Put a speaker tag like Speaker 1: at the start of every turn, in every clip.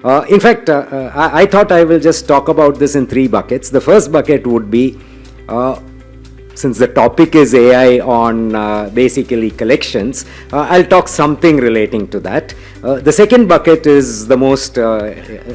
Speaker 1: In fact, I thought I will just talk about this in 3 buckets. The first bucket would be, since the topic is AI on basically collections, I'll talk something relating to that. The second bucket is the most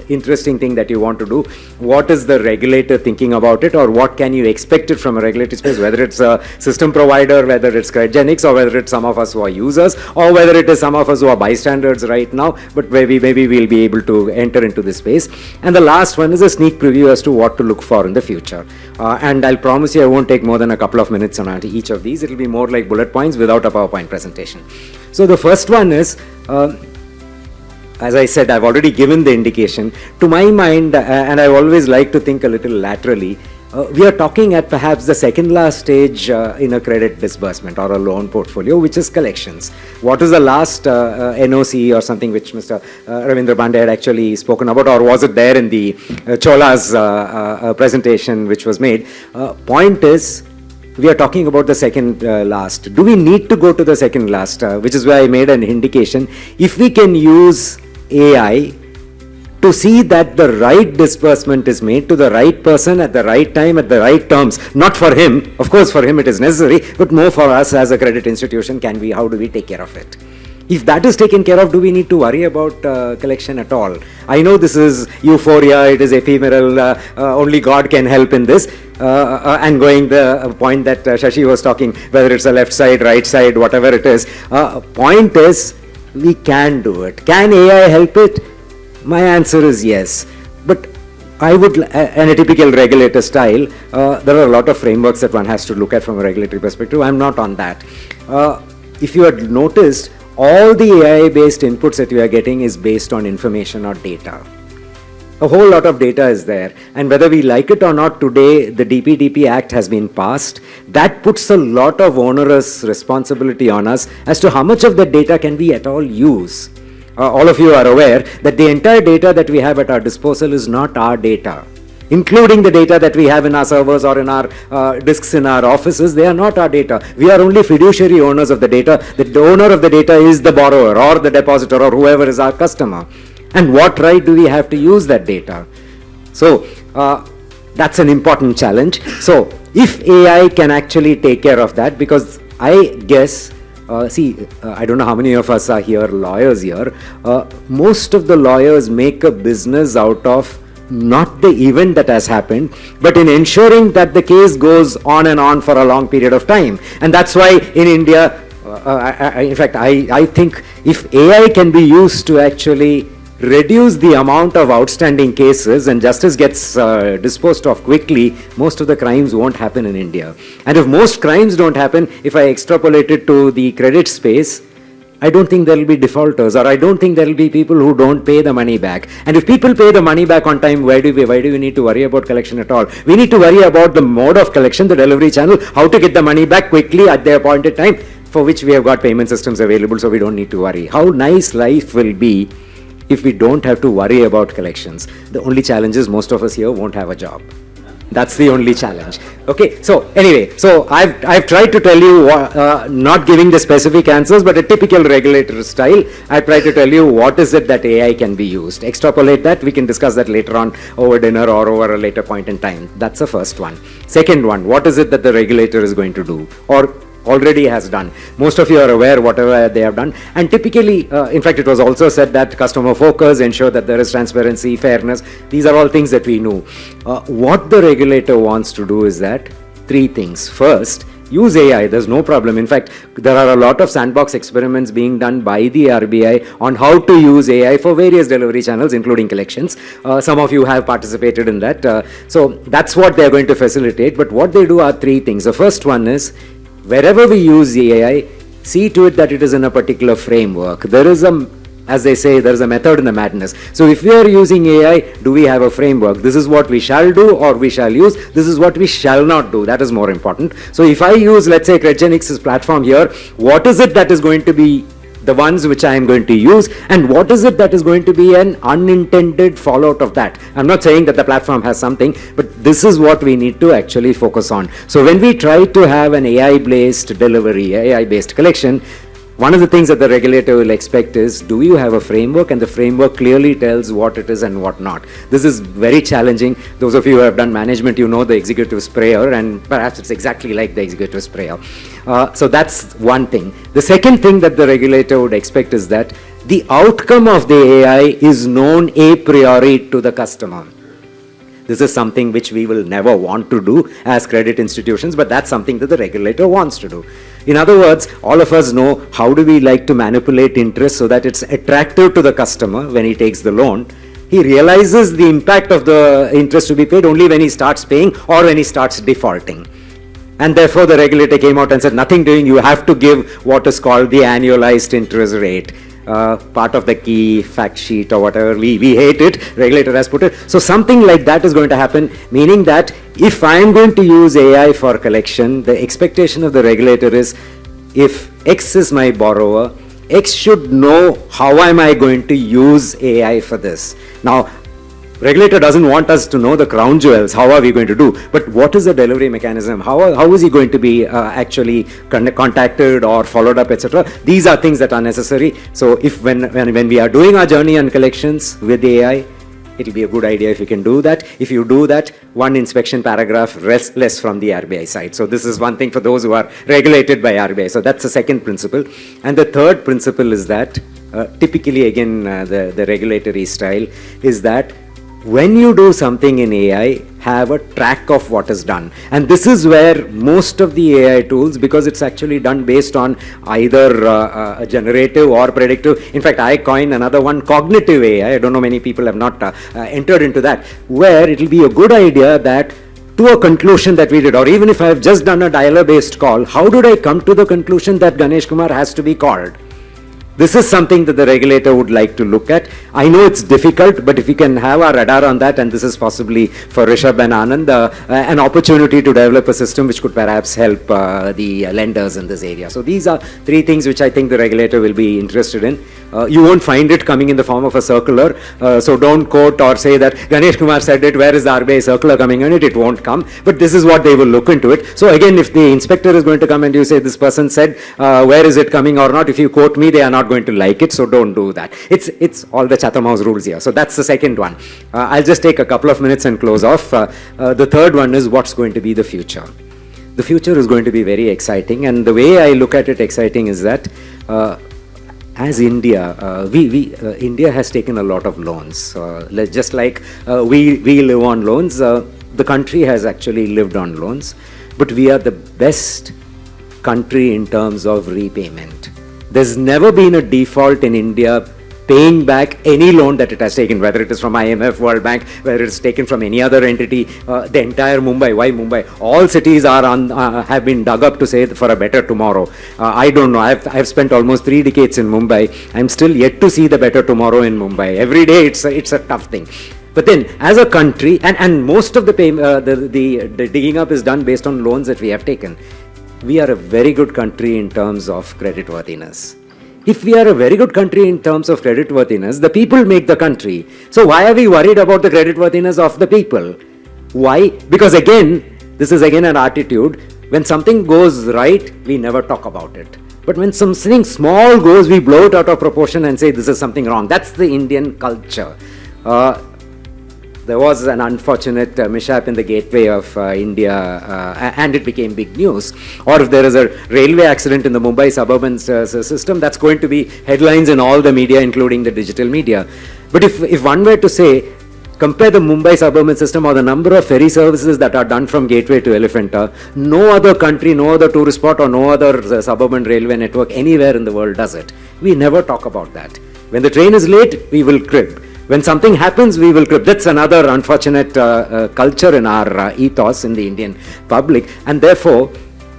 Speaker 1: interesting thing that you want to do. What is the regulator thinking about it, or what can you expect it from a regulatory space, whether it's a system provider, whether it's Credgenics, or whether it's some of us who are users, or whether it is some of us who are bystanders right now, but maybe we'll be able to enter into this space. And the last one is a sneak preview as to what to look for in the future. And I'll promise you I won't take more than a couple of minutes on each of these. It'll be more like bullet points without a PowerPoint presentation. So the first one is, as I said, I've already given the indication. To my mind, and I always like to think a little laterally, we are talking at perhaps the second last stage in a credit disbursement or a loan portfolio, which is collections. What is the last NOC or something which Mr. Ravindra Pandey had actually spoken about, or was it there in the Chola's presentation which was made? Point is, we are talking about the second last. Do we need to go to the second last? Which is why I made an indication. If we can use AI to see that the right disbursement is made to the right person at the right time, at the right terms, not for him, of course for him it is necessary, but more for us as a credit institution, how do we take care of it? If that is taken care of, do we need to worry about collection at all? I know this is euphoria, it is ephemeral, only God can help in this. And going the point that Shashi was talking, whether it's a left side, right side, whatever it is, point is, we can do it. Can AI help it? My answer is yes. But I would, in a typical regulator style, there are a lot of frameworks that one has to look at from a regulatory perspective. I'm not on that. If you had noticed, all the AI-based inputs that you are getting is based on information or data. A whole lot of data is there, and whether we like it or not, today the DPDP Act has been passed. That puts a lot of onerous responsibility on us as to how much of the data can we at all use. All of you are aware that the entire data that we have at our disposal is not our data, including the data that we have in our servers or in our disks in our offices. They are not our data. We are only fiduciary owners of the data. The owner of the data is the borrower or the depositor or whoever is our customer. And what right do we have to use that data? So that's an important challenge. So if AI can actually take care of that, because I guess, I don't know how many of us are here lawyers here. Most of the lawyers make a business out of not the event that has happened, but in ensuring that the case goes on and on for a long period of time. And that's why in India, in fact, I think if AI can be used to actually reduce the amount of outstanding cases and justice gets disposed of quickly, most of the crimes won't happen in India. And if most crimes don't happen, if I extrapolate it to the credit space, I don't think there will be defaulters, or I don't think there will be people who don't pay the money back. And if people pay the money back on time, why do we need to worry about collection at all? We need to worry about the mode of collection, the delivery channel, how to get the money back quickly at the appointed time, for which we have got payment systems available, so we don't need to worry. How nice life will be if we don't have to worry about collections. The only challenge is most of us here won't have a job. That's the only challenge. Okay, so anyway, so I've tried to tell you, not giving the specific answers, but a typical regulator style, I've tried to tell you what is it that AI can be used. Extrapolate that, we can discuss that later on over dinner or over a later point in time. That's the first one. Second one, what is it that the regulator is going to do, or already has done? Most of you are aware whatever they have done, and typically, in fact, it was also said that customer focus, ensure that there is transparency, fairness. These are all things that we know. What the regulator wants to do is that 3 things. First, use AI, there's no problem. In fact, there are a lot of sandbox experiments being done by the RBI on how to use AI for various delivery channels, including collections. Some of you have participated in that. So that's what they're going to facilitate. But what they do are 3 things. The first one is, wherever we use the AI, see to it that it is in a particular framework. There is as they say, there is a method in the madness. So if we are using AI, do we have a framework? This is what we shall do or we shall use. This is what we shall not do. That is more important. So if I use, let's say, Credgenics' platform here, what is it that is going to be the ones which I am going to use, and what is it that is going to be an unintended fallout of that? I'm not saying that the platform has something, but this is what we need to actually focus on. So when we try to have an AI-based delivery, AI-based collection, one of the things that the regulator will expect is, do you have a framework, and the framework clearly tells what it is and what not. This is very challenging. Those of you who have done management, you know the executive sprayer, and perhaps it's exactly like the executive sprayer. So that's one thing. The second thing that the regulator would expect is that the outcome of the AI is known a priori to the customer. This is something which we will never want to do as credit institutions, but that's something that the regulator wants to do. In other words, all of us know how do we like to manipulate interest so that it's attractive to the customer when he takes the loan. He realizes the impact of the interest to be paid only when he starts paying or when he starts defaulting. And therefore the regulator came out and said, nothing doing, you have to give what is called the annualized interest rate. Part of the key fact sheet or whatever, we hate it, regulator has put it. So something like that is going to happen, meaning that if I am going to use AI for collection, the expectation of the regulator is, if X is my borrower, X should know how am I going to use AI for this. Now, regulator doesn't want us to know the crown jewels, how are we going to do, but what is the delivery mechanism, how is he going to be actually contacted or followed up, etc. These are things that are necessary. So if when we are doing our journey on collections with AI, it'll be a good idea if you can do that. If you do that, one inspection paragraph less from the RBI side. So this is one thing for those who are regulated by RBI. So that's the second principle. And the third principle is that, typically again the regulatory style is that when you do something in AI, have a track of what is done. And this is where most of the AI tools, because it's actually done based on either a generative or predictive. In fact, I coined another one, cognitive AI. I don't know, many people have not entered into that, where it'll be a good idea that to a conclusion that we did, or even if I have just done a dialer-based call, how did I come to the conclusion that Ganesh Kumar has to be called? This is something that the regulator would like to look at. I know it's difficult, but if we can have our radar on that, and this is possibly for Rishabh and Anand, an opportunity to develop a system which could perhaps help the lenders in this area. So these are three things which I think the regulator will be interested in. You won't find it coming in the form of a circular, so don't quote or say that Ganesh Kumar said it, where is the RBI circular coming in it? It won't come, but this is what they will look into it. So again, if the inspector is going to come and you say this person said, where is it coming or not, if you quote me, they are not going to like it, so don't do that. It's all the Chatham House rules here. So that's the second one. I'll just take a couple of minutes and close off. The third one is what's going to be the future. The future is going to be very exciting, and the way I look at it exciting is that as India, India has taken a lot of loans. Just like we live on loans, the country has actually lived on loans, but we are the best country in terms of repayment. There's never been a default in India paying back any loan that it has taken, whether it is from IMF, World Bank, whether it's taken from any other entity, the entire Mumbai. Why Mumbai? All cities are have been dug up to say for a better tomorrow. I don't know. I've spent almost 3 decades in Mumbai. I'm still yet to see the better tomorrow in Mumbai. Every day it's a tough thing. But then, as a country, and most of the digging up is done based on loans that we have taken. We are a very good country in terms of creditworthiness. If we are a very good country in terms of creditworthiness, the people make the country. So why are we worried about the creditworthiness of the people? Why? Because again, this is again an attitude. When something goes right, we never talk about it. But when something small goes, we blow it out of proportion and say this is something wrong. That's the Indian culture. There was an unfortunate mishap in the gateway of India, and it became big news. Or if there is a railway accident in the Mumbai suburban system, that's going to be headlines in all the media, including the digital media. But if one were to say, compare the Mumbai suburban system or the number of ferry services that are done from Gateway to Elephanta, no other country, no other tourist spot or no other suburban railway network anywhere in the world does it. We never talk about that. When the train is late, we will crib. When something happens, we will crib. That's another unfortunate culture in our ethos in the Indian public. And therefore,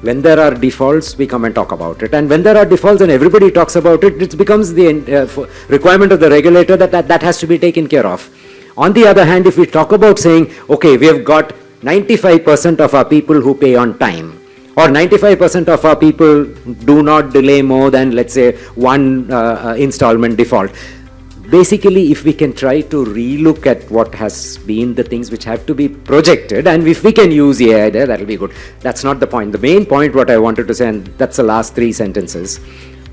Speaker 1: when there are defaults, we come and talk about it. And when there are defaults and everybody talks about it, it becomes the requirement of the regulator that has to be taken care of. On the other hand, if we talk about saying, okay, we have got 95% of our people who pay on time, or 95% of our people do not delay more than, let's say, one installment default. Basically, if we can try to relook at what has been the things which have to be projected, and if we can use AI there, that'll be good. That's not the point. The main point what I wanted to say, and that's the last 3 sentences.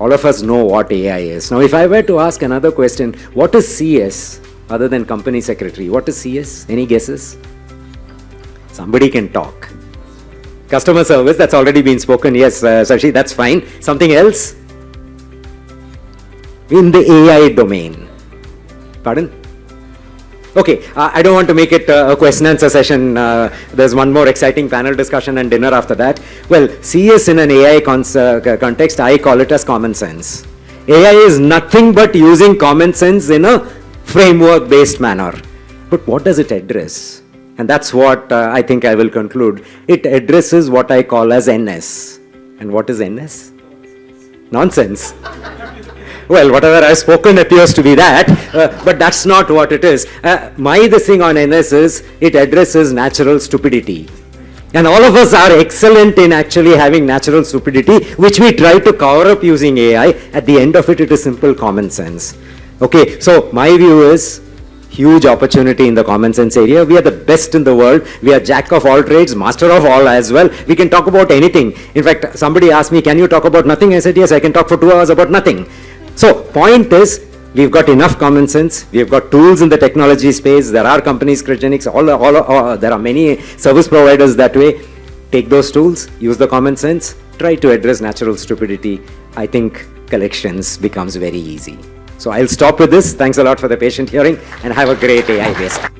Speaker 1: all of us know what AI is. Now, if I were to ask another question, what is CS other than company secretary? What is CS? Any guesses? Somebody can talk. Customer service, that's already been spoken. Yes, Sashi, that's fine. Something else? In the AI domain. Pardon? Okay, I don't want to make it a question answer session. There's one more exciting panel discussion and dinner after that. Well, CS in an AI context, I call it as common sense. AI is nothing but using common sense in a framework-based manner. But what does it address? And that's what I think I will conclude. It addresses what I call as NS. And what is NS? Nonsense. Well, whatever I've spoken appears to be that, but that's not what it is. The thing on NS is, it addresses natural stupidity. And all of us are excellent in actually having natural stupidity, which we try to cover up using AI. At the end of it, it is simple common sense. Okay, so my view is, huge opportunity in the common sense area. We are the best in the world. We are jack of all trades, master of all as well. We can talk about anything. In fact, somebody asked me, can you talk about nothing? I said, yes, I can talk for 2 hours about nothing. So, point is, we've got enough common sense. We've got tools in the technology space. There are companies, Credgenics, there are many service providers that way. Take those tools, use the common sense, try to address natural stupidity. I think collections becomes very easy. So I'll stop with this. Thanks a lot for the patient hearing and have a great AI based.